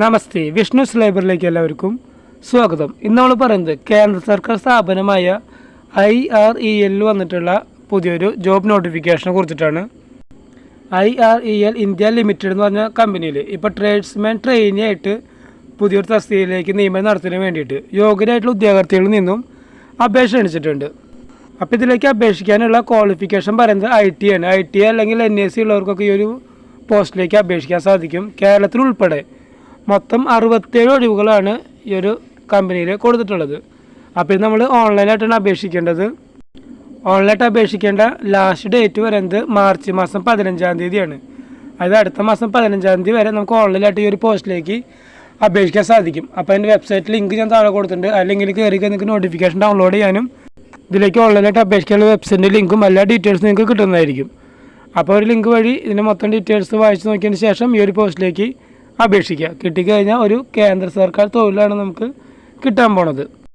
നമസ്തേ, വിഷ്ണുസ് ലൈബ്രറിയിലേക്ക് എല്ലാവർക്കും സ്വാഗതം. ഇന്ന് നമ്മൾ പറയുന്നത് കേന്ദ്ര സർക്കാർ സ്ഥാപനമായ IREL വന്നിട്ടുള്ള പുതിയൊരു ജോബ് നോട്ടിഫിക്കേഷനെ കുറിച്ചിട്ടാണ്. IREL ഇന്ത്യ ലിമിറ്റഡ് എന്ന് പറഞ്ഞ കമ്പനിയിൽ ഇപ്പോൾ ട്രേഡ്സ്മാൻ ട്രെയിനി ആയിട്ട് പുതിയൊരു തസ്തികയിലേക്ക് നിയമനം നടത്തുന്നതിന് വേണ്ടിയിട്ട് യോഗ്യരായിട്ടുള്ള ഉദ്യോഗാർത്ഥികളിൽ നിന്നും അപേക്ഷ ക്ഷണിച്ചിട്ടുണ്ട്. അപ്പോൾ ഇതിലേക്ക് അപേക്ഷിക്കാനുള്ള ക്വാളിഫിക്കേഷൻ പറയുന്നത് IT ആണ്. IT അല്ലെങ്കിൽ NSC ഉള്ളവർക്കൊക്കെ ഈ ഒരു പോസ്റ്റിലേക്ക് അപേക്ഷിക്കാൻ സാധിക്കും. കേരളത്തിൽ ഉൾപ്പെടെ മൊത്തം 67 ഒഴിവുകളാണ് ഈ ഒരു കമ്പനിയിൽ കൊടുത്തിട്ടുള്ളത്. അപ്പോൾ ഇത് നമ്മൾ ഓൺലൈനായിട്ടാണ് അപേക്ഷിക്കേണ്ടത്. ഓൺലൈനായിട്ട് അപേക്ഷിക്കേണ്ട ലാസ്റ്റ് ഡേറ്റ് വരുന്നത് മാർച്ച് മാസം 15-ാം തീയതിയാണ്. അതായത് അടുത്ത മാസം 15-ാം തീയതി വരെ നമുക്ക് ഓൺലൈനായിട്ട് ഈ ഒരു പോസ്റ്റിലേക്ക് അപേക്ഷിക്കാൻ സാധിക്കും. അപ്പോൾ അതിൻ്റെ വെബ്സൈറ്റ് ലിങ്ക് ഞാൻ താഴെ കൊടുത്തിട്ടുണ്ട്. ആ ലിങ്കിൽ കയറി നിങ്ങൾക്ക് നോട്ടിഫിക്കേഷൻ ഡൗൺലോഡ് ചെയ്യാനും ഇതിലേക്ക് ഓൺലൈനായിട്ട് അപേക്ഷിക്കാനുള്ള വെബ്സൈറ്റിൻ്റെ ലിങ്കും എല്ലാ ഡീറ്റെയിൽസും നിങ്ങൾക്ക് കിട്ടുന്നതായിരിക്കും. അപ്പോൾ ഒരു ലിങ്ക് വഴി ഇതിൻ്റെ മൊത്തം ഡീറ്റെയിൽസ് വായിച്ച് നോക്കിയതിന് ശേഷം ഈ ഒരു പോസ്റ്റിലേക്ക് അപേക്ഷിക്കുക. കിട്ടിക്കഴിഞ്ഞാൽ ഒരു കേന്ദ്ര സർക്കാർ തൊഴിലാണ് നമുക്ക് കിട്ടാൻ പോണത്.